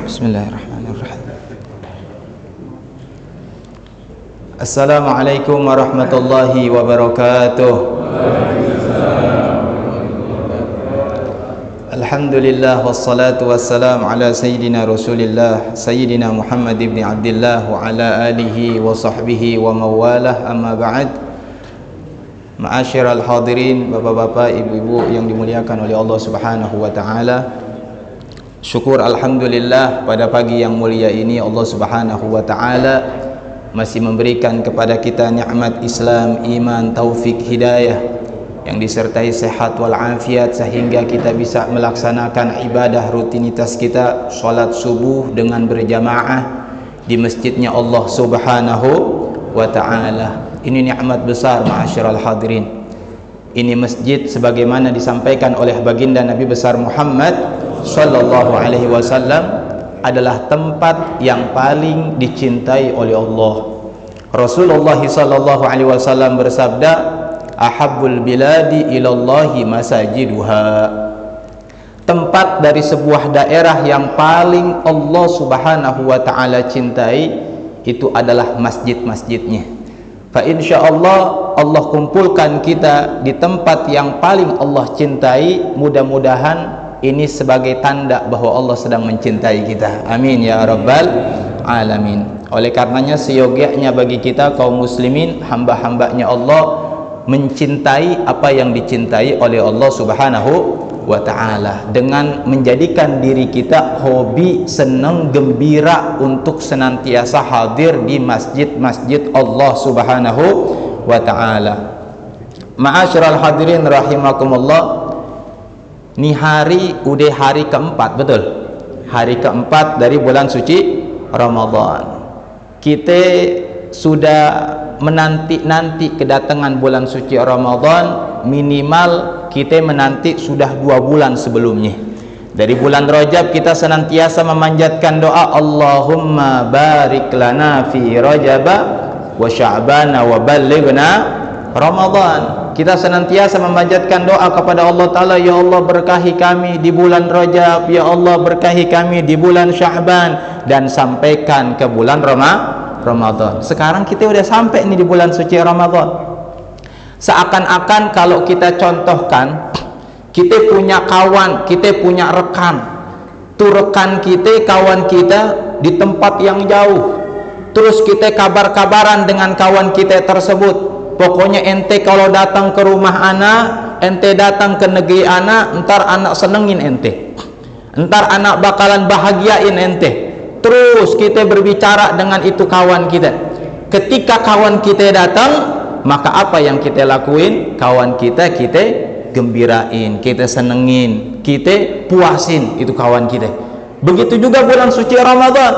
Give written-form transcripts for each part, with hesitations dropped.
Bismillahirrahmanirrahim. Assalamualaikum warahmatullahi wabarakatuh. Alhamdulillah wassalatu wassalamu ala sayyidina Rasulillah Sayyidina Muhammad ibn Abdullah wa ala alihi wa sahbihi wa mawalah, amma ba'd. Ma'asyiral hadirin, bapak-bapak, ibu-ibu yang dimuliakan oleh Allah Subhanahu wa taala. Syukur alhamdulillah pada pagi yang mulia ini Allah Subhanahu wa taala masih memberikan kepada kita nikmat Islam, iman, taufik, hidayah yang disertai sehat wal afiat sehingga kita bisa melaksanakan ibadah rutinitas kita, salat subuh dengan berjamaah di masjidnya Allah Subhanahu wa taala. Ini nikmat besar ma'asyiral hadirin. Ini masjid sebagaimana disampaikan oleh baginda Nabi besar Muhammad sallallahu alaihi wasallam adalah tempat yang paling dicintai oleh Allah. Rasulullah sallallahu alaihi wasallam bersabda, ahabbul biladi ilallahi masajiduha. Tempat dari sebuah daerah yang paling Allah Subhanahu wa taala cintai itu adalah masjid-masjidnya. Fa insyaallah Allah kumpulkan kita di tempat yang paling Allah cintai. Mudah-mudahan ini sebagai tanda bahwa Allah sedang mencintai kita. Amin ya rabbal alamin. Oleh karenanya seyogyanya bagi kita kaum muslimin, hamba-hambanya Allah, mencintai apa yang dicintai oleh Allah Subhanahu wa ta'ala dengan menjadikan diri kita hobi, senang, gembira untuk senantiasa hadir di masjid-masjid Allah Subhanahu wa ta'ala. Ma'asyiral hadirin rahimakumullah. Ini hari udah hari keempat, betul? Hari keempat dari bulan suci Ramadan. Kita sudah menanti-nanti kedatangan bulan suci Ramadan. Minimal kita menanti sudah 2 bulan sebelumnya. Dari bulan Rajab kita senantiasa memanjatkan doa, Allahumma barik lana fi Rajab wa Sya'ban wa ballighna Ramadan. Kita senantiasa memanjatkan doa kepada Allah Ta'ala, ya Allah berkahi kami di bulan Rajab, ya Allah berkahi kami di bulan Sya'ban, dan sampaikan ke bulan Ramadan. Sekarang kita udah sampai nih di bulan suci Ramadan. Seakan-akan kalau kita contohkan, kita punya kawan, kita punya rekan. Tuh rekan kita, kawan kita di tempat yang jauh. Terus kita kabar-kabaran dengan kawan kita tersebut. Pokoknya ente kalau datang ke rumah anak, ente datang ke negeri anak, entar anak senengin ente, entar anak bakalan bahagiain ente. Terus kita berbicara dengan itu kawan kita. Ketika kawan kita datang, maka apa yang kita lakuin? Kawan kita gembirain, kita senengin, kita puasin itu kawan kita. Begitu juga bulan suci Ramadan.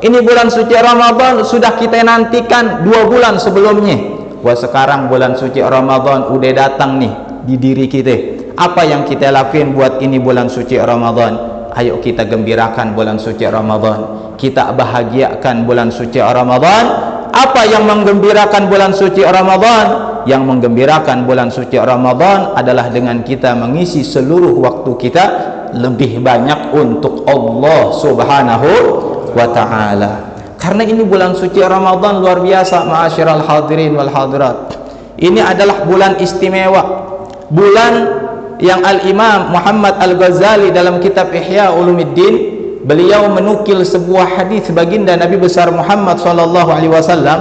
Ini bulan suci Ramadan sudah kita nantikan 2 bulan sebelumnya. Wah, sekarang bulan suci Ramadan udah datang nih di diri kita. Apa yang kita lakuin buat ini bulan suci Ramadan? Ayo kita gembirakan bulan suci Ramadan. Kita bahagiakan bulan suci Ramadan. Apa yang menggembirakan bulan suci Ramadan? Yang menggembirakan bulan suci Ramadan adalah dengan kita mengisi seluruh waktu kita lebih banyak untuk Allah Subhanahu wa ta'ala. Karena ini bulan suci Ramadan luar biasa, ma'asyiral hadirin wal hadirat. Ini adalah bulan istimewa. Bulan yang Al-Imam Muhammad Al-Ghazali dalam kitab Ihya Ulumuddin, beliau menukil sebuah hadis baginda Nabi besar Muhammad sallallahu alaihi wasallam.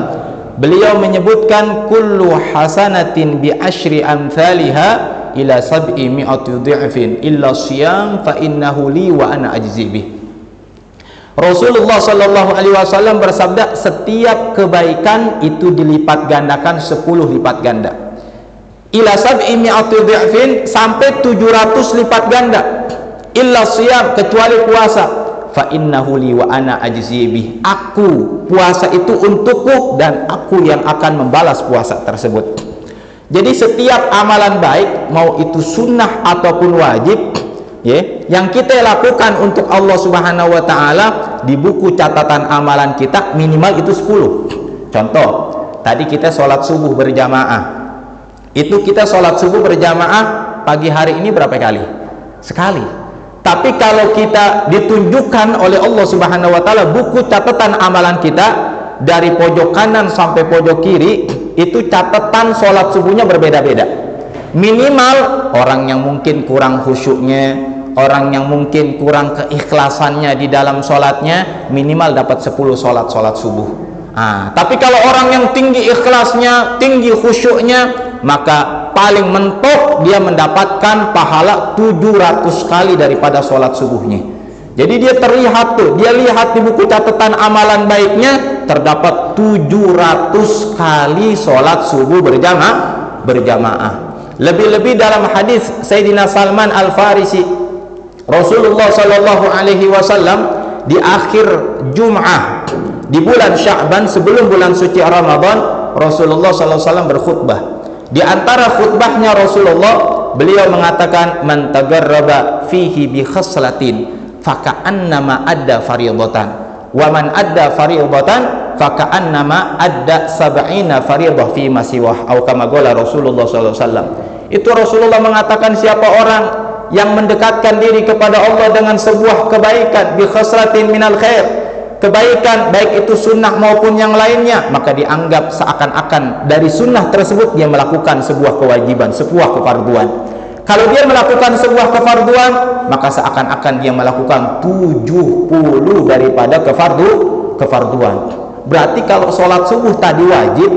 Beliau menyebutkan kullu hasanatin bi asyri amsalha ila sab'i mi'ati dhi'fin illa shiyam fa innahu li wa ana ajzi bih. Rasulullah sallallahu alaihi wasallam bersabda, setiap kebaikan itu dilipat gandakan 10 lipat ganda. Ila sab'i mi'ati dhi'fin, sampai 700 lipat ganda. Illa shiyam, kecuali puasa. Fa innahu li wa ana ajzi bih. Aku, puasa itu untukku dan aku yang akan membalas puasa tersebut. Jadi setiap amalan baik, mau itu sunnah ataupun wajib, yang kita lakukan untuk Allah Subhanahu wa ta'ala, di buku catatan amalan kita minimal itu 10. Contoh, tadi kita sholat subuh berjamaah. Itu kita sholat subuh berjamaah pagi hari ini berapa kali? Sekali. Tapi kalau kita ditunjukkan oleh Allah Subhanahu wa taala buku catatan amalan kita dari pojok kanan sampai pojok kiri, itu catatan sholat subuhnya berbeda-beda. Minimal orang yang mungkin kurang khusyuknya, orang yang mungkin kurang keikhlasannya di dalam sholatnya, minimal dapat 10 sholat subuh. Tapi kalau orang yang tinggi ikhlasnya, tinggi khusyuknya, maka paling mentok dia mendapatkan pahala 700 kali daripada sholat subuhnya. Jadi dia terlihat tuh, dia lihat di buku catatan amalan baiknya, terdapat 700 kali sholat subuh berjamaah. Lebih-lebih dalam hadis Sayyidina Salman Al-Farisi, Rasulullah Shallallahu Alaihi Wasallam di akhir Jum'ah di bulan Sya'ban sebelum bulan suci Ramadan, Rasulullah Shallallahu Alaihi Wasallam berkhutbah. Di antara khutbahnya Rasulullah, beliau mengatakan, man tagarraba fihi bi khaslatin faka'annama adda fardhatan wa man adda fardhatan faka'annama adda sab'ina fardhah fi ma siwah, atau kama qala Rasulullah sallallahu alaihi wasallam. Itu Rasulullah mengatakan, siapa orang yang mendekatkan diri kepada Allah dengan sebuah kebaikan, bi khaslatin minal khair, kebaikan baik itu sunnah maupun yang lainnya, maka dianggap seakan-akan dari sunnah tersebut dia melakukan sebuah kewajiban, sebuah kefarduan. Kalau dia melakukan sebuah kefarduan, maka seakan-akan dia melakukan 70 daripada kefarduan. Berarti kalau sholat subuh tadi wajib,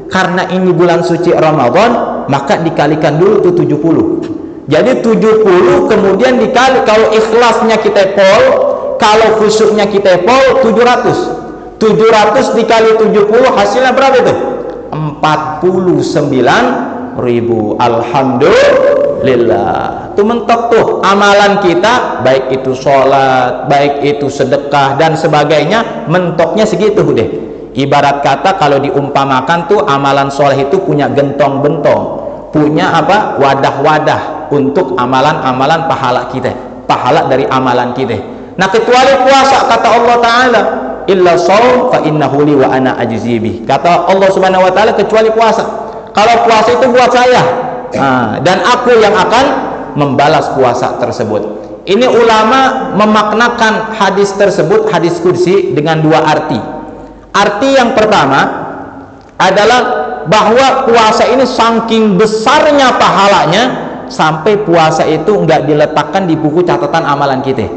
karena ini bulan suci Ramadan, maka dikalikan dulu tuh 70. Jadi 70 kemudian dikali, kalau ikhlasnya kita pol, kalau khusyuknya kita pol, 700 dikali 70 hasilnya berapa itu? 49.000. Alhamdulillah. Itu mentok tuh amalan kita, baik itu sholat, baik itu sedekah dan sebagainya, mentoknya segitu deh. Ibarat kata kalau diumpamakan tuh amalan soleh itu punya gentong-bentong, punya apa? Wadah-wadah untuk amalan-amalan pahala kita, pahala dari amalan kita. Nah, kecuali puasa, kata Allah Ta'ala, illa shaum fa innahu li wa ana ajzi bih. Kata Allah Subhanahu wa taala, kecuali puasa. Kalau puasa itu buat saya, dan aku yang akan membalas puasa tersebut. Ini ulama memaknakan hadis tersebut, hadis kursi, dengan dua arti. Arti yang pertama adalah bahwa puasa ini saking besarnya pahalanya sampai puasa itu enggak diletakkan di buku catatan amalan kita.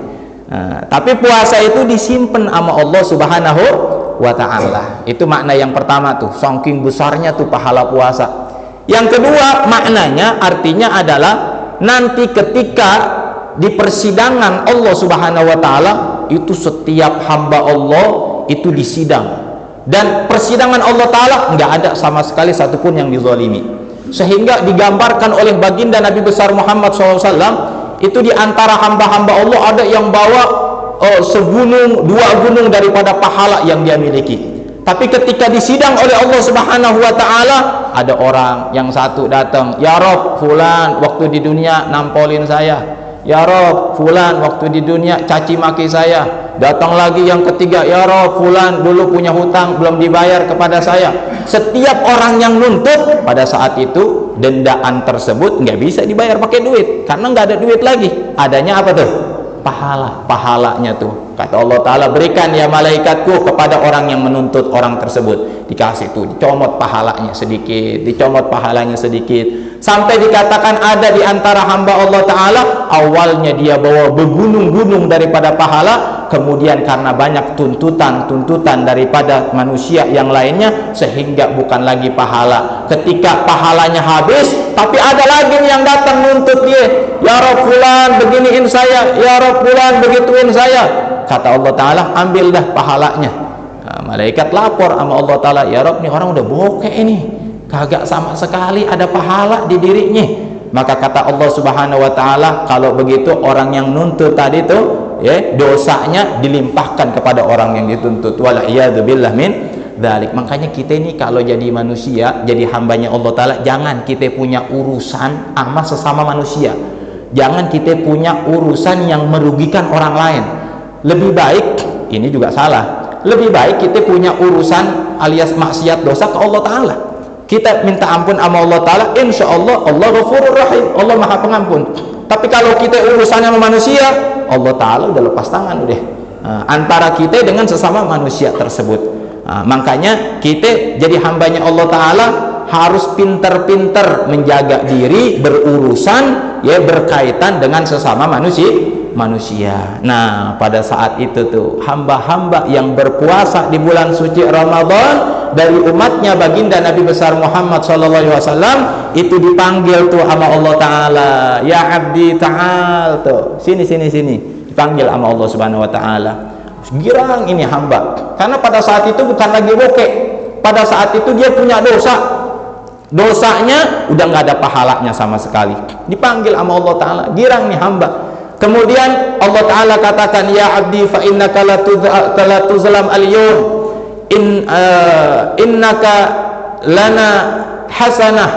Tapi puasa itu disimpan sama Allah Subhanahu wa ta'ala. Itu makna yang pertama tuh, saking besarnya tuh pahala puasa. Yang kedua maknanya, artinya adalah nanti ketika di persidangan Allah Subhanahu wa ta'ala, itu setiap hamba Allah itu disidang, dan persidangan Allah ta'ala nggak ada sama sekali satupun yang dizalimi, sehingga digambarkan oleh baginda Nabi besar Muhammad SAW, itu di antara hamba-hamba Allah ada yang bawa segunung, 2 gunung daripada pahala yang dia miliki. Tapi ketika disidang oleh Allah Subhanahu wa ta'ala, ada orang yang satu datang, ya Rob, fulan waktu di dunia nampolin saya, ya Rob, fulan waktu di dunia caci maki saya. Datang lagi yang ketiga, ya Rob, fulan dulu punya hutang belum dibayar kepada saya. Setiap orang yang nuntut, pada saat itu dendaan tersebut nggak bisa dibayar pakai duit, karena nggak ada duit lagi. Adanya apa tuh? Pahalanya tuh. Kata Allah Ta'ala, berikan ya malaikatku kepada orang yang menuntut orang tersebut. Dikasih tuh, dicomot pahalanya sedikit, sampai dikatakan ada di antara hamba Allah Ta'ala, awalnya dia bawa bergunung-gunung daripada pahala, kemudian karena banyak tuntutan daripada manusia yang lainnya, sehingga bukan lagi pahala. Ketika pahalanya habis, tapi ada lagi yang datang nuntut dia, ya Rabb fulan beginiin saya, ya Rabb fulan begituin saya. Kata Allah Ta'ala, ambil dah pahalanya. Malaikat lapor sama Allah Ta'ala, ya Rabb, nih orang udah bokeh ini, kagak sama sekali ada pahala di dirinya. Maka kata Allah Subhanahu wa ta'ala, kalau begitu orang yang nuntut tadi tuh, ya, dosanya dilimpahkan kepada orang yang dituntut. Wala'iyadzubillah min dzalik. Makanya kita ini kalau jadi manusia, jadi hambanya Allah Ta'ala, jangan kita punya urusan sama sesama manusia, jangan kita punya urusan yang merugikan orang lain. Lebih baik, ini juga salah, lebih baik kita punya urusan alias maksiat dosa ke Allah Ta'ala. kita minta ampun sama Allah Ta'ala, insya Allah Allah Ghafurur Rahim, Allah Maha Pengampun. Tapi kalau kita urusannya sama manusia, Allah Ta'ala udah lepas tangan udah. Antara kita dengan sesama manusia tersebut. Makanya kita jadi hambanya Allah Ta'ala harus pinter-pinter menjaga diri berurusan ya berkaitan dengan sesama manusia. Nah, pada saat itu tuh hamba-hamba yang berpuasa di bulan suci Ramadan dari umatnya baginda Nabi besar Muhammad SAW itu dipanggil tuh sama Allah Ta'ala, ya abdi ta'al, tuh sini dipanggil sama Allah Subhanahu Wa Ta'ala. Girang ini hamba, karena pada saat itu bukan lagi bokeh, pada saat itu dia punya dosanya udah nggak ada pahalanya sama sekali, dipanggil sama Allah Ta'ala, girang nih hamba. Kemudian Allah Ta'ala katakan, ya abdi fa innaka la tuzlam al-yawm innaka lana hasanah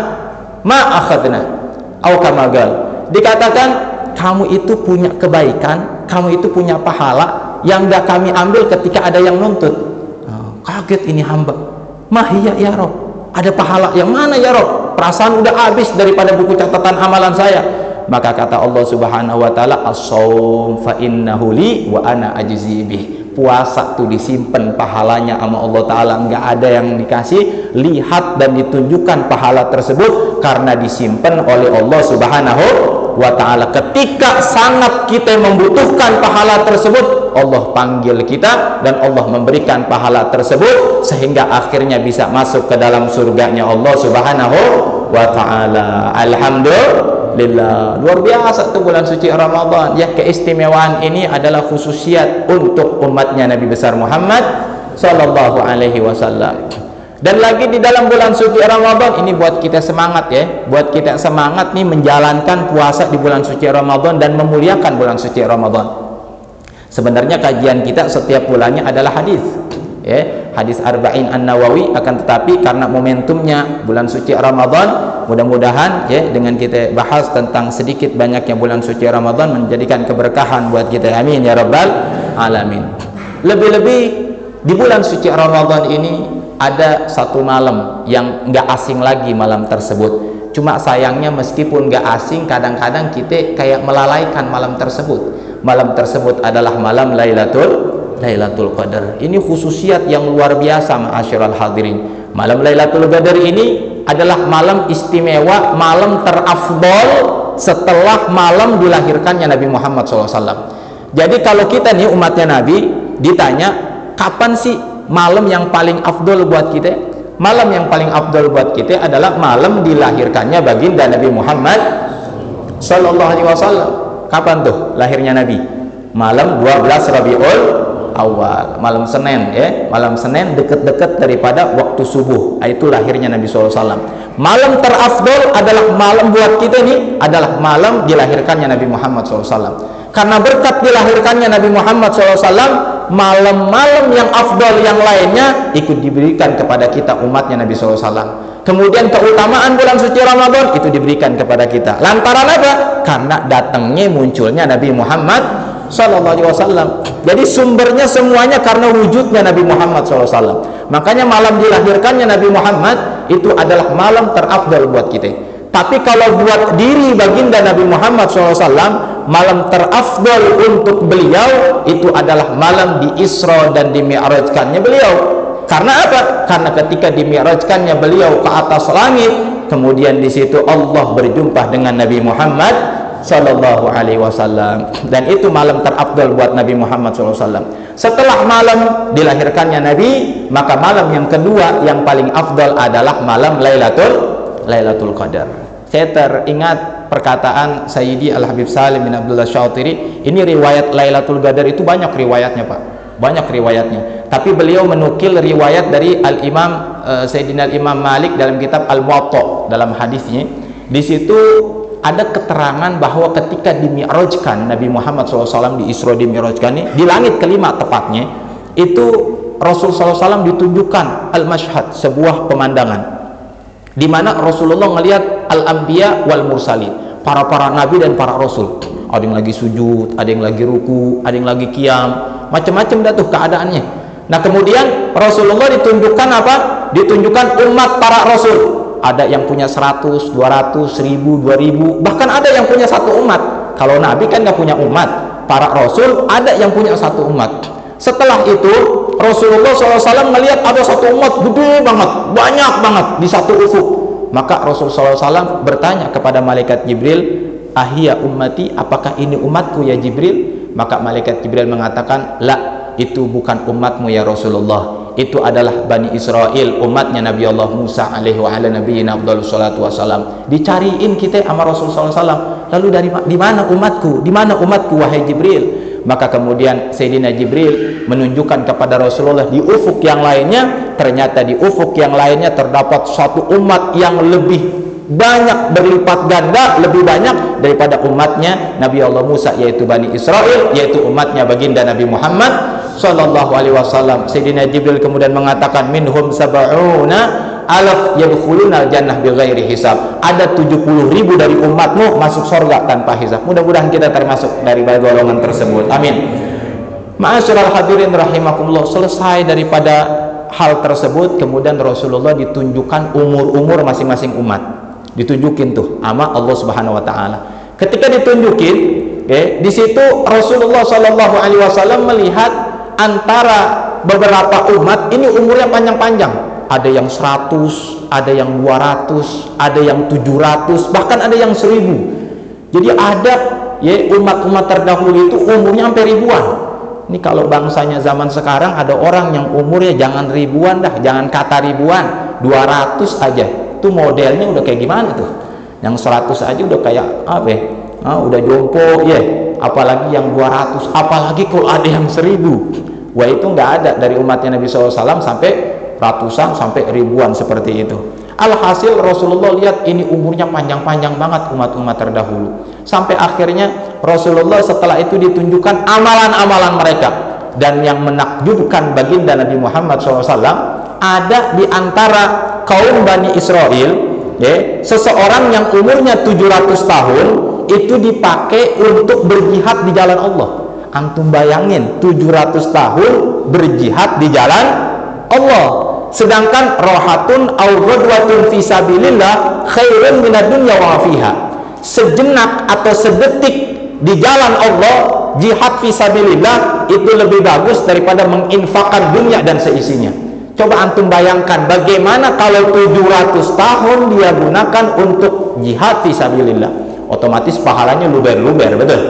ma akhadna au kama gal. Dikatakan kamu itu punya kebaikan, kamu itu punya pahala yang gak kami ambil ketika ada yang nuntut. Kaget ini hamba, mahiyya ya Rob, ada pahala yang mana ya Rob? Perasaan udah habis daripada buku catatan amalan saya. Maka kata Allah Subhanahu Wa Ta'ala, as-shaum fa innahu li wa ana ajzi bih. Puasa tuh disimpan pahalanya sama Allah Ta'ala, nggak ada yang dikasih, lihat dan ditunjukkan pahala tersebut karena disimpan oleh Allah Subhanahu Wa Ta'ala. Ketika sangat kita membutuhkan pahala tersebut, Allah panggil kita dan Allah memberikan pahala tersebut sehingga akhirnya bisa masuk ke dalam surganya Allah Subhanahu Wa Ta'ala. Alhamdulillah, luar biasa tuh bulan suci Ramadan ya. Keistimewaan ini adalah khususiat untuk umatnya Nabi besar Muhammad Sallallahu Alaihi Wasallam. Dan lagi di dalam bulan suci Ramadan ini buat kita semangat ya, buat kita semangat nih menjalankan puasa di bulan suci Ramadan dan memuliakan bulan suci Ramadan. Sebenarnya kajian kita setiap bulannya adalah hadis ya, hadis Arba'in An-Nawawi, akan tetapi karena momentumnya bulan suci Ramadan, mudah-mudahan ya dengan kita bahas tentang sedikit banyaknya bulan suci Ramadan menjadikan keberkahan buat kita, amin ya rabbal alamin. Lebih-lebih di bulan suci Ramadan ini ada satu malam yang nggak asing lagi malam tersebut. Cuma sayangnya meskipun nggak asing, kadang-kadang kita kayak melalaikan malam tersebut. Malam tersebut adalah malam Lailatul Qadar. Ini khususiat yang luar biasa ma'asyiral hadirin. Malam Lailatul Qadar ini adalah malam istimewa, malam terafdol setelah malam dilahirkannya Nabi Muhammad SAW. Jadi kalau kita nih umatnya Nabi ditanya kapan sih malam yang paling afdol buat kita? Malam yang paling afdol buat kita adalah malam dilahirkannya baginda Nabi Muhammad Sallallahu Alaihi Wasallam. Kapan tuh lahirnya Nabi? Malam 12 Rabiul Awal, malam Senin ya, malam Senin deket-deket daripada waktu subuh. Itu lahirnya Nabi SAW. Malam terafdol adalah malam buat kita nih adalah malam dilahirkannya Nabi Muhammad SAW. Karena berkat dilahirkannya Nabi Muhammad SAW, malam-malam yang afdol yang lainnya ikut diberikan kepada kita umatnya Nabi SAW. Kemudian keutamaan bulan suci Ramadan itu diberikan kepada kita. Lantaran apa? Karena datangnya munculnya Nabi Muhammad Sallallahu Alaihi Wasallam. Jadi sumbernya semuanya karena wujudnya Nabi Muhammad SAW. Makanya malam dilahirkannya Nabi Muhammad itu adalah malam terafdal buat kita. Tapi kalau buat diri baginda Nabi Muhammad SAW, malam terafdal untuk beliau itu adalah malam di Isra dan di Mi'rajkannya beliau. Karena apa? Karena ketika dimi'rajkannya beliau ke atas langit, kemudian di situ Allah berjumpa dengan Nabi Muhammad Sallallahu Alaihi Wasallam, dan itu malam terafdal buat Nabi Muhammad SAW. Setelah malam dilahirkannya Nabi, maka malam yang kedua yang paling afdal adalah malam Lailatul Qadar. Saya teringat perkataan Sayyidi Al-Habib Salim bin Abdullah Syatiri. Ini riwayat Lailatul Qadar itu banyak riwayatnya Pak, banyak riwayatnya. Tapi beliau menukil riwayat dari Al-Imam Sayyidina Al-Imam Malik dalam kitab Al-Muwatta dalam hadisnya. Di situ ada keterangan bahwa ketika dimi'rajkan Nabi Muhammad SAW di Isra dimi'rajkan di langit kelima tepatnya, itu Rasul SAW ditunjukkan al-mashhad, sebuah pemandangan di mana Rasulullah melihat al-anbiya wal mursalin, para nabi dan para rasul. Ada yang lagi sujud, ada yang lagi ruku, ada yang lagi qiyam, macam-macam dah tuh keadaannya. Nah kemudian Rasulullah ditunjukkan apa? Ditunjukkan umat para rasul. ada yang punya 100, 200, 1000, 2000, bahkan ada yang punya satu umat. Kalau Nabi kan nggak punya umat, para Rasul ada yang punya satu umat. Setelah itu Rasulullah SAW melihat ada satu umat gede banget, banyak banget di satu ufuk. Maka Rasulullah SAW bertanya kepada malaikat Jibril, ahia ummati, apakah ini umatku ya Jibril? Maka malaikat Jibril mengatakan, la, itu bukan umatmu ya Rasulullah, itu adalah Bani Israel, umatnya Nabi Allah Musa alaihi wa ala nabiyina afdhalus salatu wassalam. Dicariin kita sama Rasulullah SAW, lalu di mana umatku, di mana umatku wahai Jibril? Maka kemudian Sayyidina Jibril menunjukkan kepada Rasulullah di ufuk yang lainnya, ternyata di ufuk yang lainnya terdapat suatu umat yang lebih banyak, berlipat ganda, lebih banyak daripada umatnya Nabi Allah Musa, yaitu Bani Israel, yaitu umatnya baginda Nabi Muhammad sallallahu alaihi wasallam. Sayyidina Jibril kemudian mengatakan, minhum sab'una alaf yadkhuluna jannah bighairi hisab. Ada 70.000 dari umatmu masuk surga tanpa hisab. Mudah-mudahan kita termasuk dari golongan tersebut. Amin. Ma'asyiral hadirin rahimakumullah. Selesai daripada hal tersebut, kemudian Rasulullah ditunjukkan umur-umur masing-masing umat. Ditunjukin tuh sama Allah Subhanahu wa taala. Ketika ditunjukin, di situ Rasulullah sallallahu alaihi wasallam melihat antara beberapa umat ini umurnya panjang-panjang. Ada yang 100, ada yang 200, ada yang 700, bahkan ada yang 1000. Jadi ada umat-umat terdahulu itu umurnya sampai ribuan. Ini kalau bangsanya zaman sekarang ada orang yang umurnya jangan ribuan dah, jangan kata ribuan, 200 aja. Itu modelnya udah kayak gimana tuh? Yang 100 aja udah kayak apa ya? Udah jompo ya, apalagi yang 200, apalagi kalau ada yang 1000. Wah, itu nggak ada dari umatnya Nabi SAW sampai ratusan sampai ribuan seperti itu. Alhasil Rasulullah lihat ini umurnya panjang-panjang banget umat-umat terdahulu. Sampai akhirnya Rasulullah setelah itu ditunjukkan amalan-amalan mereka. Dan yang menakjubkan baginda Nabi Muhammad SAW, ada di antara kaum Bani Israel, seseorang yang umurnya 700 tahun itu dipakai untuk berjihad di jalan Allah. Antum bayangin 700 tahun berjihad di jalan Allah. Sedangkan rohatun aw ghadwatun fi sabilillah khairun minad dunya wa fiha. Sejenak atau sedetik di jalan Allah, jihad fi sabilillah itu lebih bagus daripada menginfakkan dunia dan seisinya. Coba antum bayangkan bagaimana kalau 700 tahun dia gunakan untuk jihad fi sabilillah. Otomatis pahalanya luber-luber, betul?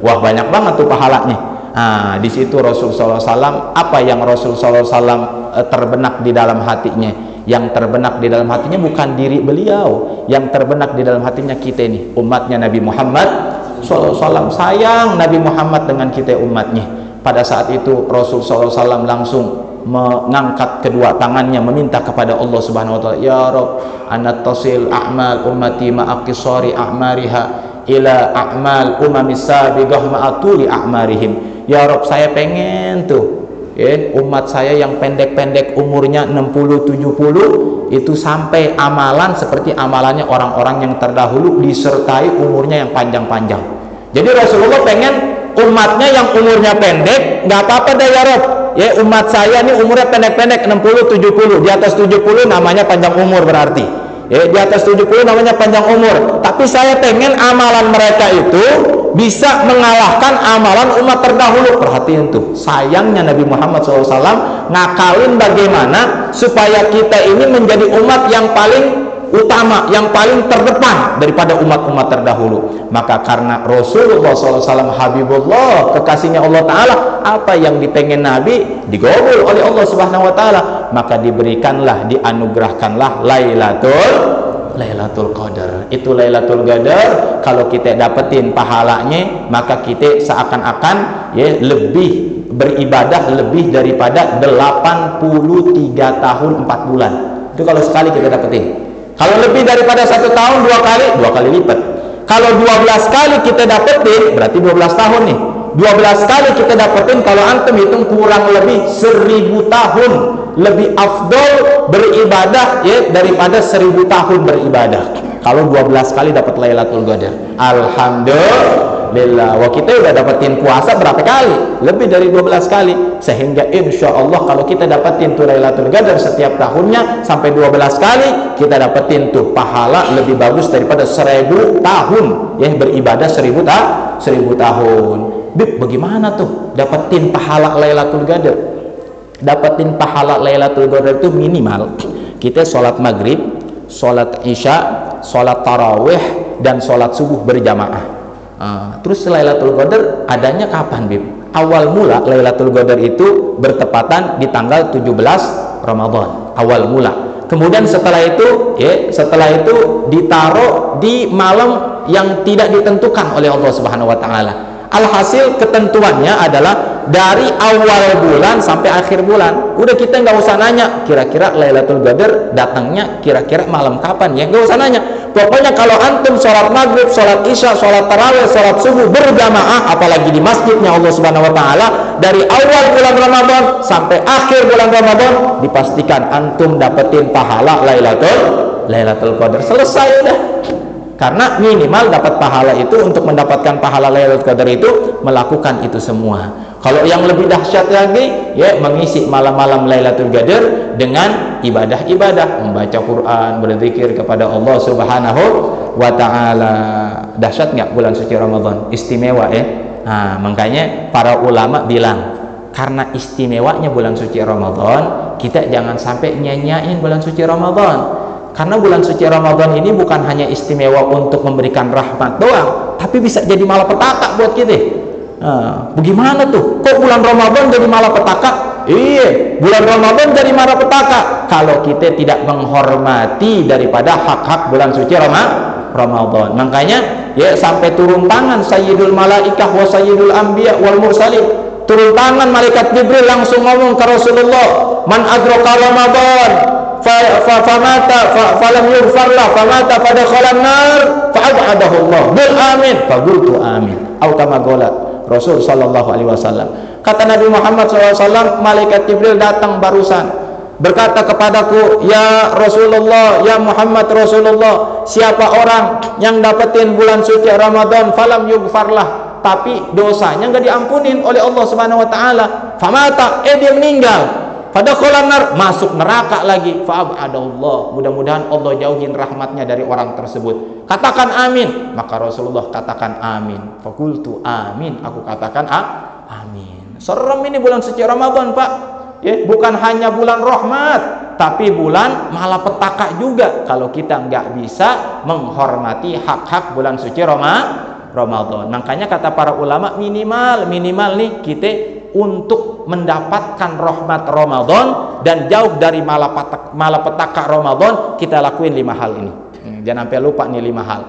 Wah, banyak banget tuh pahalanya. Nah, di situ Rasulullah SAW, apa yang Rasulullah SAW terbenak di dalam hatinya? Yang terbenak di dalam hatinya bukan diri beliau, yang terbenak di dalam hatinya kita nih, umatnya Nabi Muhammad SAW. Sayang Nabi Muhammad dengan kita umatnya. Pada saat itu Rasulullah SAW langsung mengangkat kedua tangannya meminta kepada Allah Subhanahu wa taala, ya Rabb, anattasil a'mal ummati ma'aqisari a'mariha ila a'mal umamis sabiqah ma'atuli a'marihim. Ya Rabb, saya pengen tuh umat saya yang pendek-pendek umurnya 60-70 itu sampai amalan seperti amalannya orang-orang yang terdahulu disertai umurnya yang panjang-panjang. Jadi Rasulullah pengen umatnya yang umurnya pendek, nggak apa-apa deh ya Rabb, ya umat saya ini umurnya pendek-pendek 60-70, di atas 70 namanya panjang umur berarti, di atas 70 namanya panjang umur. Tapi saya pengen amalan mereka itu bisa mengalahkan amalan umat terdahulu. Perhatiin tuh, sayangnya Nabi Muhammad SAW ngakalin bagaimana supaya kita ini menjadi umat yang paling utama, yang paling terdepan daripada umat-umat terdahulu. Maka karena Rasulullah SAW Habibullah, kekasihnya Allah Ta'ala, apa yang dipengen Nabi digobol oleh Allah Subhanahu Wa Ta'ala, maka diberikanlah, dianugerahkanlah Lailatul Qadar. Itu Lailatul Qadar, kalau kita dapetin pahalanya, maka kita seakan-akan lebih beribadah lebih daripada 83 tahun 4 bulan. Itu kalau sekali kita dapetin. Kalau lebih daripada 1 tahun 2 kali lipat. Kalau 12 kali kita dapetin, berarti 12 tahun nih. 12 kali kita dapetin, kalau antum hitung kurang lebih 1000 tahun lebih afdol beribadah daripada 1000 tahun beribadah. kalau 12 kali dapat Lailatul Qadar. Alhamdulillah. Wah, kita udah dapetin puasa berapa kali? Lebih dari 12 kali. Sehingga insya Allah kalau kita dapetin tuh Lailatul Qadar setiap tahunnya sampai 12 kali, kita dapetin tuh pahala lebih bagus daripada 1000 tahun ya beribadah 1000 tahun. Bib, bagaimana tuh dapetin pahala Lailatul Qadar? Dapetin pahala Lailatul Qadar itu minimal kita sholat maghrib, sholat isya, sholat tarawih, dan sholat subuh berjamaah. Terus Lailatul Qadar adanya kapan, Bib? Awal mula Lailatul Qadar itu bertepatan di tanggal 17 Ramadan. Awal mula. Kemudian setelah itu ditaruh di malam yang tidak ditentukan oleh Allah Subhanahu wa taala. Alhasil ketentuannya adalah dari awal bulan sampai akhir bulan. Udah kita nggak usah nanya kira-kira Lailatul Qadar datangnya kira-kira malam kapan ya, nggak usah nanya. Pokoknya kalau antum sholat maghrib, sholat isya, sholat tarawih, sholat subuh berjamaah, apalagi di masjidnya Allah Subhanahu wa taala, dari awal bulan Ramadan sampai akhir bulan Ramadan, dipastikan antum dapetin pahala Lailatul Qadar. Selesai udah. Karena minimal dapat pahala itu, untuk mendapatkan pahala Lailatul Qadar itu melakukan itu semua. Kalau yang lebih dahsyat lagi ya, mengisi malam-malam Lailatul Qadar dengan ibadah-ibadah, membaca Quran, berzikir kepada Allah Subhanahu wa taala. Dahsyat nggak bulan suci Ramadan? Istimewa ya. Nah, makanya para ulama bilang, karena istimewanya bulan suci Ramadan, kita jangan sampai nyanyain bulan suci Ramadan. Karena bulan suci Ramadan ini bukan hanya istimewa untuk memberikan rahmat doang, tapi bisa jadi malapetaka buat kita. Bagaimana tuh? Kok bulan Ramadan jadi malapetaka? Iya, bulan Ramadan jadi malapetaka kalau kita tidak menghormati daripada hak-hak bulan suci Ramadan. Makanya ya, sampai turun tangan Sayyidul Malaikah wa Sayyidul Anbiya wal Mursalin. Turun tangan malaikat Jibril langsung ngomong ke Rasulullah, "Man adraka Ramadan famata falam yughfarlah famata fadakhala an-nar fa'abadahu Allah bil amin faqultu amin." Atau kama qala Rasul sallallahu alaihi wasallam. Kata Nabi Muhammad SAW, malaikat Jibril datang barusan berkata kepadaku, "Ya Rasulullah, ya Muhammad Rasulullah, siapa orang yang dapetin bulan suci Ramadan falam yughfarlah, tapi dosanya enggak diampunin oleh Allah Subhanahu wa taala, famata dia meninggal, pada kolanar masuk neraka lagi, fa'abadallah, mudah-mudahan Allah jauhin rahmatnya dari orang tersebut, katakan amin." Maka Rasulullah katakan amin. Fakultu amin, aku katakan amin. Serem ini bulan suci Ramadan, Pak ya, bukan hanya bulan rahmat, tapi bulan malapetaka juga kalau kita nggak bisa menghormati hak-hak bulan suci Ramadan. Makanya kata para ulama, minimal nih kita untuk mendapatkan rahmat Ramadan dan jauh dari malapetaka Ramadan, kita lakuin 5 hal ini. Jangan sampai lupa nih 5 hal.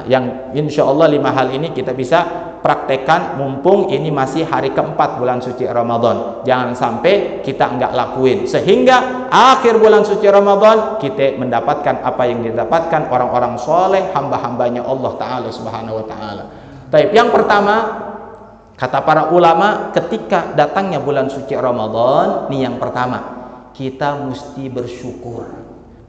Yang insya Allah 5 hal ini kita bisa praktekkan mumpung ini masih hari keempat bulan suci Ramadan. Jangan sampai kita enggak lakuin, sehingga akhir bulan suci Ramadan kita mendapatkan apa yang didapatkan orang-orang soleh, hamba-hambanya Allah Ta'ala Subhanahu wa Ta'ala. Baik, yang pertama kata para ulama, ketika datangnya bulan suci Ramadan, nih yang pertama, kita mesti bersyukur.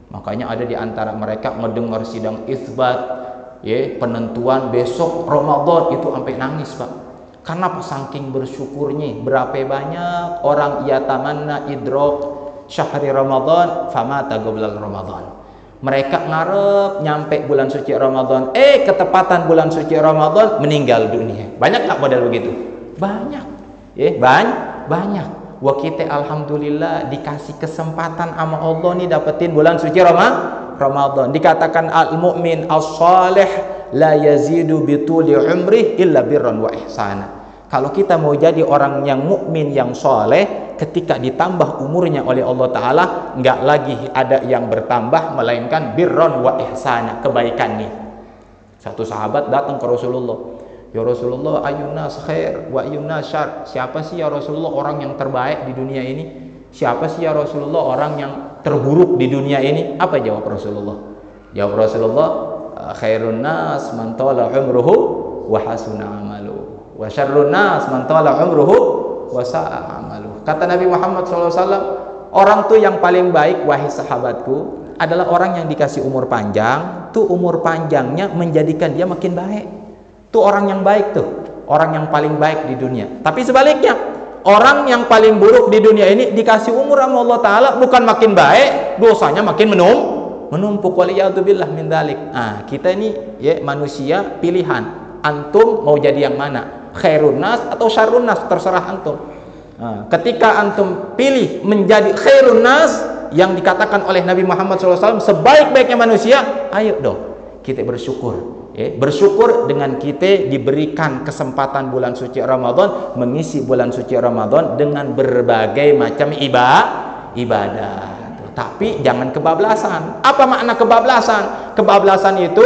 Makanya ada di antara mereka mendengar sidang isbat ya, penentuan besok Ramadan itu sampai nangis, Pak. Karena saking bersyukurnya, berapa banyak orang yatamanna idrok syahri Ramadan famata qoblal Ramadan. Mereka ngarep nyampe bulan suci Ramadan, ketepatan bulan suci Ramadan meninggal dunia. Banyak tak model begitu? Banyak. Banyak. Wah, kita alhamdulillah dikasih kesempatan sama Allah nih dapetin bulan suci Ramadan. Dikatakan al-mu'min as-salih la yazidu bituli umrih illa birran wa ihsana. Kalau kita mau jadi orang yang mukmin yang soleh, ketika ditambah umurnya oleh Allah Ta'ala, enggak lagi ada yang bertambah melainkan birran wa ihsana, kebaikan nih. Satu sahabat datang ke Rasulullah, "Ya Rasulullah, ayyunas khair wa ayyunas syar." Siapa sih ya Rasulullah orang yang terbaik di dunia ini? Siapa sih ya Rasulullah orang yang terburuk di dunia ini? Apa jawab Rasulullah? Jawab Rasulullah, "Khairun nas man tala umruhu wa hasuna amalu, wa syarrun nas man tala umruhu wa sa'a amalu." Kata Nabi Muhammad SAW, orang tuh yang paling baik, wahai sahabatku, adalah orang yang dikasih umur panjang, tuh umur panjangnya menjadikan dia makin baik. Tuh orang yang baik tuh, orang yang paling baik di dunia. Tapi sebaliknya, orang yang paling buruk di dunia ini dikasih umur sama Allah Ta'ala bukan makin baik, dosanya makin menumpuk. Waliyadzubillah min dzalik. Nah, kita ini ya manusia pilihan. Antum mau jadi yang mana? Khairun nas atau syarrun nas, terserah antum. Nah, ketika antum pilih menjadi khairun nas yang dikatakan oleh Nabi Muhammad SAW sebaik-baiknya manusia, ayo dong kita bersyukur. Bersyukur dengan kita diberikan kesempatan bulan suci Ramadan, mengisi bulan suci Ramadan dengan berbagai macam ibadah. Tapi jangan kebablasan. Apa makna kebablasan? Kebablasan itu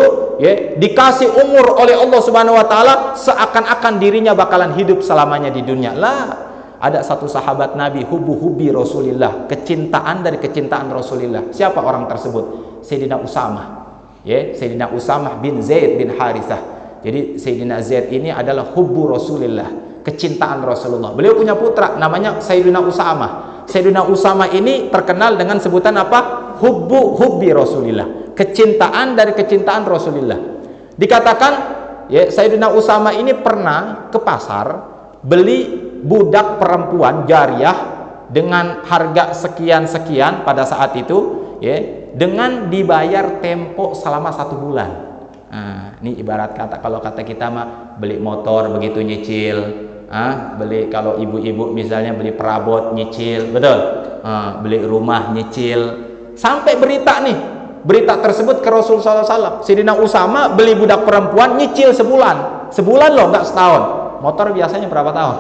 dikasih umur oleh Allah Subhanahu wa taala seakan-akan dirinya bakalan hidup selamanya di dunia. Lah, ada satu sahabat Nabi, hubbi Rasulillah, kecintaan dari kecintaan Rasulillah. Siapa orang tersebut? Sayyidina Usamah. Sayyidina Usamah bin Zaid bin Harithah. Jadi Sayyidina Zaid ini adalah hubbu Rasulillah, kecintaan Rasulullah. Beliau punya putra namanya Sayyidina Usamah. Sayyidina Usamah ini terkenal dengan sebutan apa? Hubbi Rasulillah, kecintaan dari kecintaan Rasulillah. Dikatakan Sayyidina Usamah ini pernah ke pasar beli budak perempuan jariyah dengan harga sekian-sekian pada saat itu, dengan dibayar tempo selama 1 bulan. Nah, ini ibarat kata, kalau kata kita mah beli motor begitu nyicil, beli, kalau ibu-ibu misalnya beli perabot nyicil, betul, beli rumah nyicil, sampai berita tersebut ke Rasulullah SAW. Sayyidina Usamah beli budak perempuan nyicil sebulan loh, nggak setahun. Motor biasanya berapa tahun?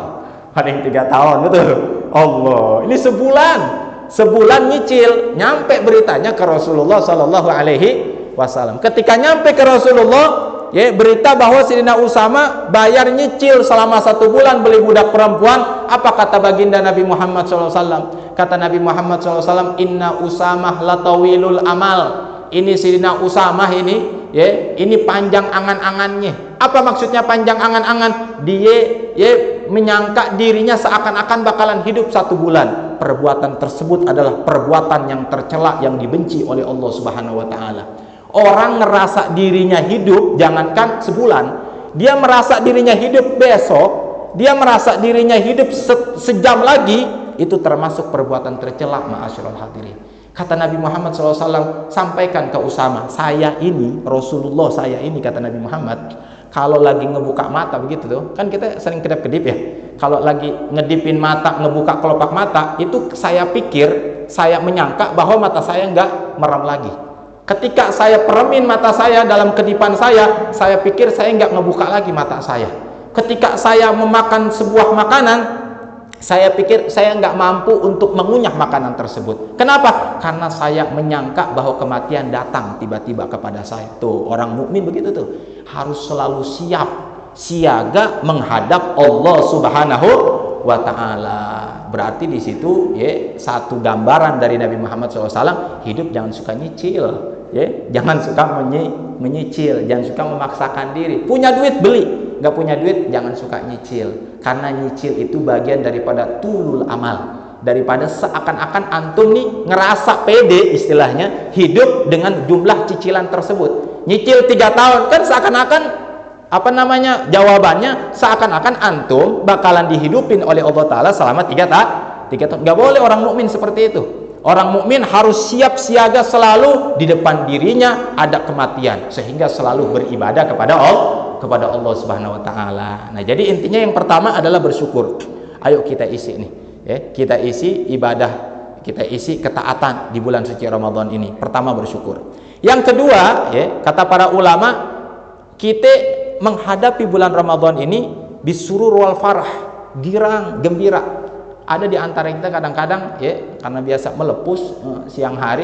Paling 3 tahun, betul. Allah, ini sebulan nyicil, nyampe beritanya ke Rasulullah Sallallahu Alaihi Wasallam. Ketika nyampe ke Rasulullah, berita bahwa Sayyidina Usamah bayar nyicil selama 1 bulan beli budak perempuan. Apa kata baginda Nabi Muhammad SAW? Kata Nabi Muhammad SAW, Inna Usamah latawilul amal. Ini Sayyidina Usamah ini, ini panjang angan-angannya. Apa maksudnya panjang angan-angan? Dia menyangka dirinya seakan-akan bakalan hidup 1 bulan. Perbuatan tersebut adalah perbuatan yang tercela, yang dibenci oleh Allah Subhanahu wa taala. Orang ngerasa dirinya hidup, jangankan sebulan, dia merasa dirinya hidup besok, dia merasa dirinya hidup sejam lagi, itu termasuk perbuatan tercela, ma'asyiral hadirin. Kata Nabi Muhammad SAW, sampaikan ke Usamah, saya ini, Rasulullah saya ini, kata Nabi Muhammad, kalau lagi ngebuka mata begitu tuh, kan kita sering kedip-kedip ya, kalau lagi ngedipin mata, ngebuka kelopak mata, itu saya pikir, saya menyangka bahwa mata saya nggak merem lagi. Ketika saya peremin mata saya dalam kedipan saya pikir saya nggak ngebuka lagi mata saya. Ketika saya memakan sebuah makanan, saya pikir saya nggak mampu untuk mengunyah makanan tersebut. Kenapa? Karena saya menyangka bahwa kematian datang tiba-tiba kepada saya. Tuh, orang mukmin begitu tuh, harus selalu siap, siaga menghadap Allah Subhanahu wa taala. Berarti di situ satu gambaran dari Nabi Muhammad SAW, hidup jangan suka nyicil, jangan suka menyicil, jangan suka memaksakan diri. Punya duit beli, nggak punya duit jangan suka nyicil, karena nyicil itu bagian daripada tulul amal, daripada seakan-akan antum nih ngerasa pede istilahnya hidup dengan jumlah cicilan tersebut. Nyicil 3 tahun kan seakan-akan jawabannya seakan-akan antum bakalan dihidupin oleh Allah Ta'ala selama 3 tahun. Nggak boleh orang mukmin seperti itu. Orang mukmin harus siap siaga selalu, di depan dirinya ada kematian, sehingga selalu beribadah kepada Allah Subhanahu wa taala. Nah, jadi intinya yang pertama adalah bersyukur. Ayo kita isi nih, kita isi ibadah, kita isi ketaatan di bulan suci Ramadan ini. Pertama bersyukur. Yang kedua, kata para ulama, kita menghadapi bulan Ramadan ini bisurur wal farah, girang, gembira. Ada di antara kita kadang-kadang karena biasa melepus siang hari,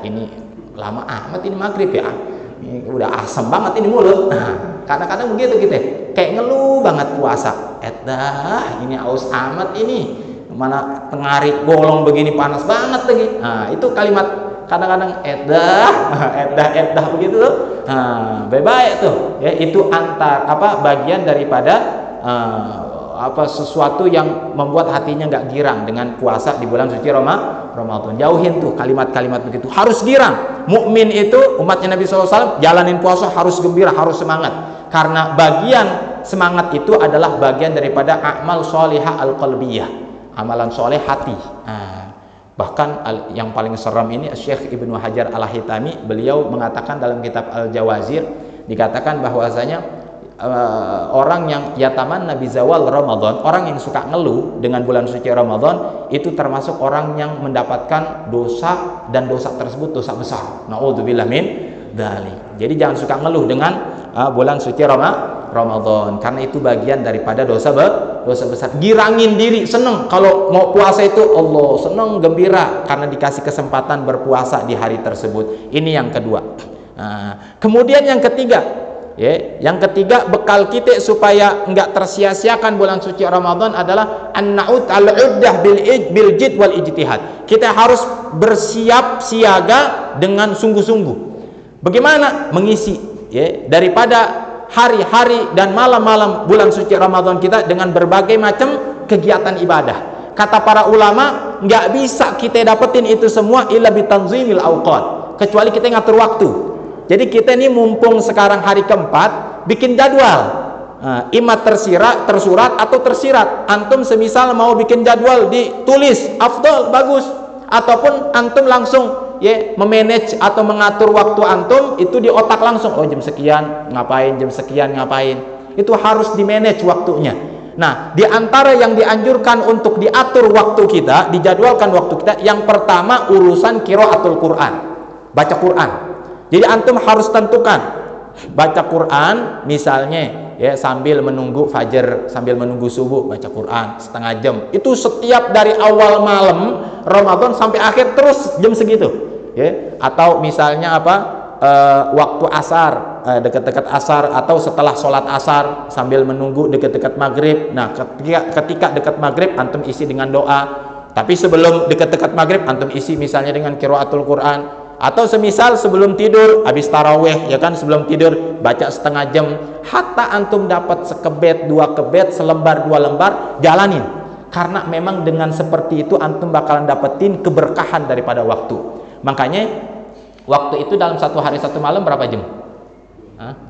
ini lama amat ini maghrib ya, ini udah asam banget ini mulut. Nah, kadang-kadang begitu kita, kayak ngeluh banget puasa, ini aus amat ini, mana tengari bolong begini panas banget lagi. Nah, itu kalimat kadang-kadang edah begitu tuh. Nah, baik tuh, itu bagian daripada sesuatu yang membuat hatinya nggak girang dengan puasa di bulan suci Ramadan. Jauhin tuh kalimat-kalimat begitu. Harus girang. Mukmin itu umatnya Nabi SAW jalanin puasa harus gembira, harus semangat. Karena bagian semangat itu adalah bagian daripada amal sholihah al-qalbiyah, amalan soleh hati. Bahkan yang paling seram ini Syekh Ibnu Hajar Al-Haytami, beliau mengatakan dalam kitab Al-Jawazir, dikatakan bahwasanya orang yang yataman nabi zawal Ramadan, orang yang suka ngeluh dengan bulan suci Ramadan, itu termasuk orang yang mendapatkan dosa, dan dosa tersebut dosa besar. Na'udzubillah min dzalik. Jadi jangan suka ngeluh dengan bulan suci Ramadan, karena itu bagian daripada dosa besar. Girangin diri, seneng kalau mau puasa itu, Allah seneng, gembira karena dikasih kesempatan berpuasa di hari tersebut. Ini yang kedua. Kemudian yang ketiga, yang ketiga, bekal kita supaya enggak tersia-siakan bulan suci Ramadan adalah an-na'ud al-uddah bil jid wal ijtihad. Kita harus bersiap siaga dengan sungguh-sungguh. Bagaimana mengisi daripada hari-hari dan malam-malam bulan suci Ramadan kita dengan berbagai macam kegiatan ibadah. Kata para ulama, nggak bisa kita dapetin itu semua illa bitanzimil awqat, kecuali kita ngatur waktu. Jadi kita ini mumpung sekarang hari keempat, bikin jadwal. Ima tersurat atau tersirat. Antum semisal mau bikin jadwal ditulis, afdol, bagus. Ataupun antum langsung memanage atau mengatur waktu antum itu di otak langsung. Oh, jam sekian ngapain, jam sekian ngapain. Itu harus di-manage waktunya. Nah, di antara yang dianjurkan untuk diatur waktu kita, dijadwalkan waktu kita, yang pertama urusan qiraatul Quran, baca Quran. Jadi antum harus tentukan baca Quran, misalnya sambil menunggu fajar, sambil menunggu subuh, baca Quran setengah jam. Itu setiap dari awal malam Ramadan sampai akhir terus jam segitu. Atau misalnya waktu asar, dekat-dekat asar, atau setelah sholat asar sambil menunggu dekat-dekat maghrib. Nah, ketika dekat maghrib antum isi dengan doa. Tapi sebelum dekat-dekat maghrib antum isi misalnya dengan qiraatul Quran. Atau semisal sebelum tidur, habis taraweh, sebelum tidur baca setengah jam. Hatta antum dapat sekebet, dua kebet, selembar, dua lembar, jalanin. Karena memang dengan seperti itu antum bakalan dapetin keberkahan daripada waktu. Makanya waktu itu dalam satu hari satu malam berapa jam?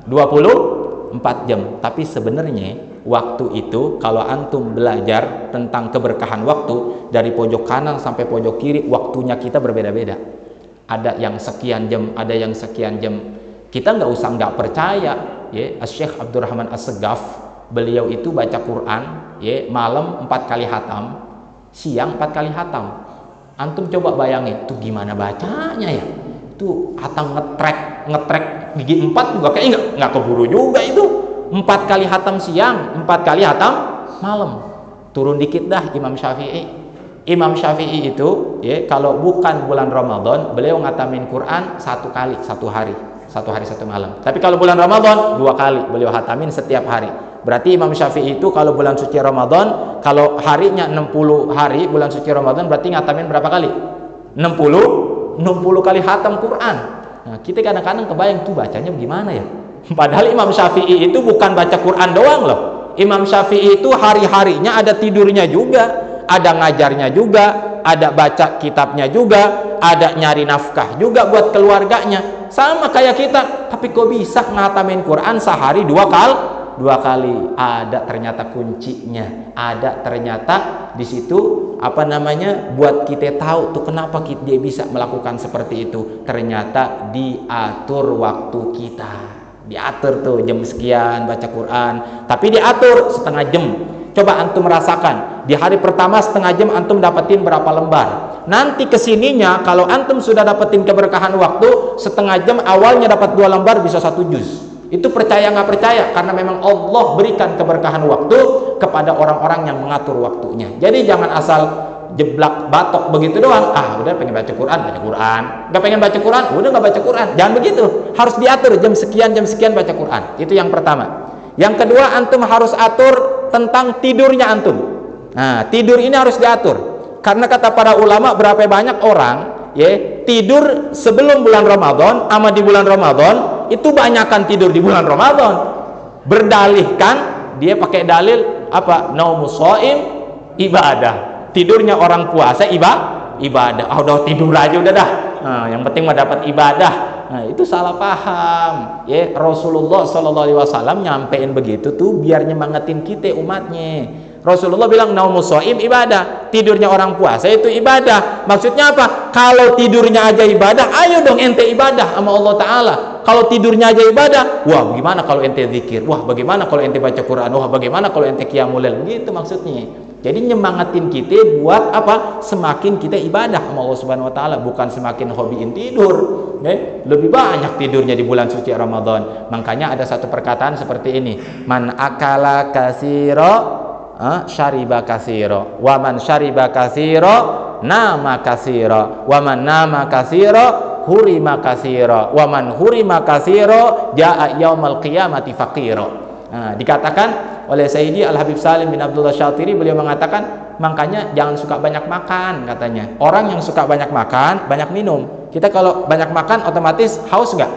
24 jam. Tapi sebenarnya waktu itu kalau antum belajar tentang keberkahan waktu, dari pojok kanan sampai pojok kiri waktunya kita berbeda-beda. Ada yang sekian jam, ada yang sekian jam. Kita nggak percaya. Syekh Abdurrahman As-Segaf, beliau itu baca Quran malam 4 kali hatam, siang 4 kali hatam. Antum coba bayangin itu gimana bacanya ya. Itu hatam ngetrek gigi 4 juga kayaknya nggak keburu juga itu. 4 kali hatam siang, 4 kali hatam malam. Turun dikit dah Imam Syafi'i. Imam Syafi'i itu kalau bukan bulan Ramadan, beliau ngatamin Quran 1 kali satu hari satu malam. Tapi kalau bulan Ramadan 2 kali beliau hatamin setiap hari. Berarti Imam Syafi'i itu kalau bulan suci Ramadan, kalau harinya 60 hari bulan suci Ramadan, berarti ngatamin berapa kali? 60 kali hatam Quran. Nah, kita kadang-kadang kebayang tuh bacanya gimana ya. Padahal Imam Syafi'i itu bukan baca Quran doang loh. Imam Syafi'i itu hari-harinya ada tidurnya juga, ada ngajarnya juga, ada baca kitabnya juga, ada nyari nafkah juga buat keluarganya. Sama kayak kita, tapi kok bisa ngatamin Quran sehari 2 kali? Ada ternyata kuncinya, ada ternyata di situ buat kita tahu tuh kenapa dia bisa melakukan seperti itu. Ternyata diatur waktu kita, diatur tuh jam sekian baca Quran, tapi diatur setengah jam. Coba antum merasakan, di hari pertama setengah jam antum dapetin berapa lembar. Nanti kesininya kalau antum sudah dapetin keberkahan waktu, setengah jam awalnya dapat 2 lembar bisa 1 juz. Itu percaya nggak percaya, karena memang Allah berikan keberkahan waktu kepada orang-orang yang mengatur waktunya. Jadi jangan asal jeblak batok begitu doang. Udah pengen baca Quran, nggak pengen baca Quran, udah nggak baca Quran. Jangan begitu, harus diatur jam sekian baca Quran. Itu yang pertama. Yang kedua, antum harus atur tentang tidurnya antum. Nah, tidur ini harus diatur. Karena kata para ulama, berapa banyak orang tidur sebelum bulan Ramadan sama di bulan Ramadan itu banyakan tidur di bulan Ramadan. Berdalihkan dia pakai dalil naumus shaim ibadah. Tidurnya orang puasa ibadah. Udah tidur aja udah dah. Yang penting mah dapat ibadah. Nah, itu salah paham. Ya, Rasulullah sallallahu alaihi wasallam nyampein begitu tuh biar nyemangatin kita umatnya. Rasulullah bilang naumus shaim ibadah, tidurnya orang puasa itu ibadah. Maksudnya apa? Kalau tidurnya aja ibadah, ayo dong ente ibadah sama Allah Ta'ala. Kalau tidurnya aja ibadah, wah bagaimana kalau ente zikir, wah bagaimana kalau ente baca Quran, wah bagaimana kalau ente qiyamul lail, gitu maksudnya. Jadi nyemangatin kita buat apa? Semakin kita ibadah sama Allah Subhanahu Wa Ta'ala, bukan semakin hobiin tidur. Lebih banyak tidurnya di bulan suci Ramadan. Makanya ada satu perkataan seperti ini, man akala kasiro syariba kasiro, waman syariba kasiro nama kasiro, waman nama kasiro hurima kasiro, waman hurima kasiro jaa yaumal qiyamati faqiro. Dikatakan oleh Sayyidi Al-Habib Salim bin Abdullah Syatiri, beliau mengatakan makanya jangan suka banyak makan katanya. Orang yang suka banyak makan, banyak minum. Kita kalau banyak makan otomatis haus nggak?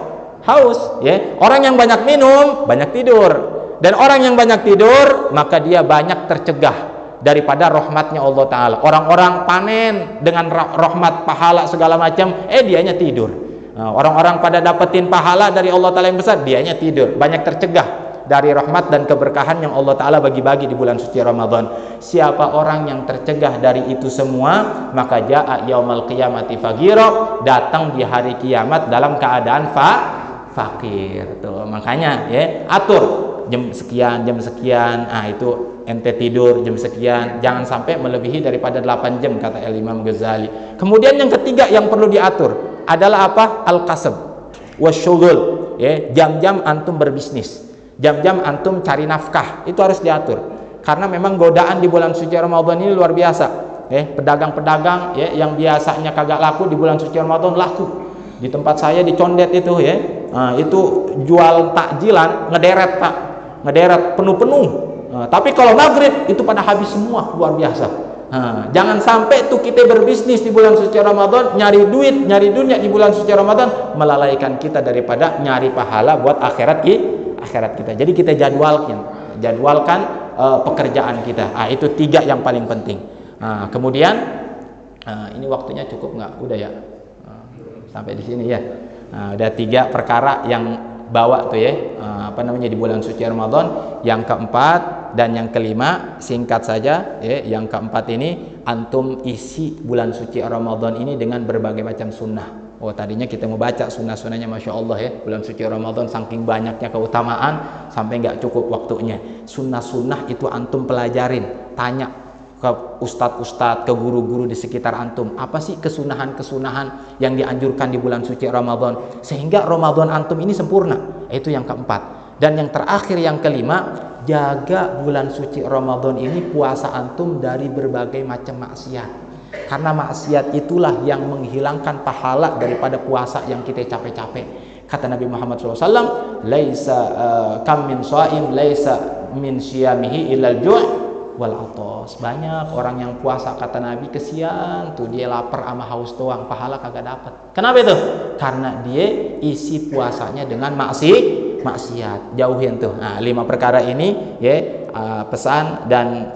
Haus, ya. Orang yang banyak minum, banyak tidur. Dan orang yang banyak tidur, maka dia banyak tercegah daripada rahmatnya Allah Ta'ala. Orang-orang panen dengan rahmat, pahala segala macam, dianya tidur. Orang-orang pada dapetin pahala dari Allah Ta'ala yang besar, dianya tidur. Banyak tercegah dari rahmat dan keberkahan yang Allah Ta'ala bagi-bagi di bulan suci Ramadan. Siapa orang yang tercegah dari itu semua, maka ja'a yaumal qiyamati faqiro, datang di hari kiamat dalam keadaan fakir. Tuh, makanya ya, atur jam sekian, itu ente tidur jam sekian, jangan sampai melebihi daripada 8 jam kata Imam Ghazali. Kemudian yang ketiga yang perlu diatur adalah apa? Al-kasab wasyughul, ya, jam-jam antum berbisnis, jam-jam antum cari nafkah, itu harus diatur. Karena memang godaan di bulan suci Ramadan ini luar biasa. Pedagang-pedagang ya yang biasanya kagak laku di bulan suci Ramadan laku. Di tempat saya di Condet itu ya, itu jual takjilan ngederet penuh-penuh. Tapi kalau maghrib itu pada habis semua, luar biasa. Jangan sampai tuh kita berbisnis di bulan suci Ramadan, nyari dunia di bulan suci Ramadan, melalaikan kita daripada nyari pahala buat akhirat kita. Jadi kita jadwalkan pekerjaan kita. Itu 3 yang paling penting. Kemudian ini waktunya cukup nggak? Udah ya, sampai di sini ya. Ada 3 perkara yang bawa tuh ya, di bulan suci Ramadan. Yang keempat dan yang kelima singkat saja ya. Yang keempat ini antum isi bulan suci Ramadan ini dengan berbagai macam sunnah. Tadinya kita mau baca sunnah-sunnahnya, masya Allah ya, bulan suci Ramadan saking banyaknya keutamaan sampai nggak cukup waktunya. Sunnah-sunnah itu antum pelajarin, tanya ke ustadz-ustadz, ke guru-guru di sekitar antum, apa sih kesunahan-kesunahan yang dianjurkan di bulan suci Ramadan sehingga Ramadan antum ini sempurna. Itu yang keempat. Dan yang terakhir, yang kelima, jaga bulan suci Ramadan ini puasa antum dari berbagai macam maksiat. Karena maksiat itulah yang menghilangkan pahala daripada puasa yang kita capek-capek. Kata Nabi Muhammad SAW, laisa kam min shaim laisa min syiyamihi illal ju' wal atos. Banyak orang yang puasa, kata Nabi, kesian tuh, dia lapar sama haus doang, pahala kagak dapat. Kenapa itu? Karena dia isi puasanya dengan maksiat. Jauhin tuh. 5 perkara ini ya, pesan dan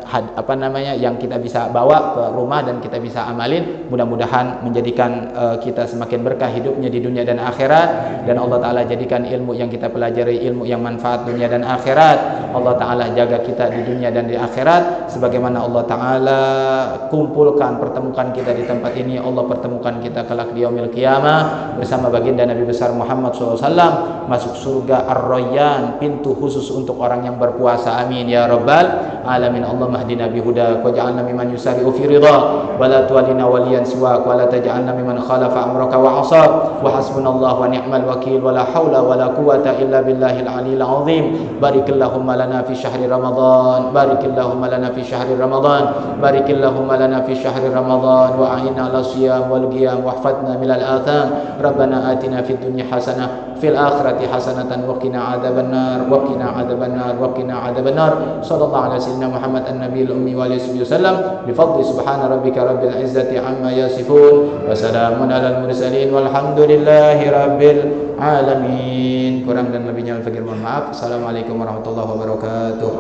yang kita bisa bawa ke rumah dan kita bisa amalin. Mudah-mudahan menjadikan kita semakin berkah hidupnya di dunia dan akhirat, dan Allah Ta'ala jadikan ilmu yang kita pelajari ilmu yang manfaat dunia dan akhirat. Allah Ta'ala jaga kita di dunia dan di akhirat sebagaimana Allah Ta'ala pertemukan kita di tempat ini. Allah pertemukan kita kelak di yaumil qiyamah bersama baginda Nabi besar Muhammad SAW, masuk surga Ar-Rayyan, pintu khusus untuk orang yang berpuasa. Amin ya rabbal alamin. Allahumma hdina bihudak waj'alna mimman yusari'u fi ridha wa la tuwallina waliyan siwak wa la taj'alna mimman khalafa amraka wa 'asab wa hasbunallahu wa ni'mal wakil wa la haula wa la quwwata illa billahil aliyil azim. Barikillahumma lana fi syahri ramadan, barikillahumma lana fi syahri ramadan, barikillahumma lana fi syahri ramadan wa a'inna 'ala siyam wal qiyam wahfadna minal atham. Rabbana atina fid dunya hasanah fil akhirati hasanatan wa qina adzabannar wa qina adzabannar wa qina adzabannar. Sallallahu alaihi wasallam Muhammad an-nabiyil ummi wa alihi wasallam bi fadli subhana rabbika rabbil izzati amma yasifun wa salamun alal mursalin walhamdulillahi rabbil alamin. Kurang dan lebihnya al-fakir mohon maaf. Assalamualaikum warahmatullahi wabarakatuh.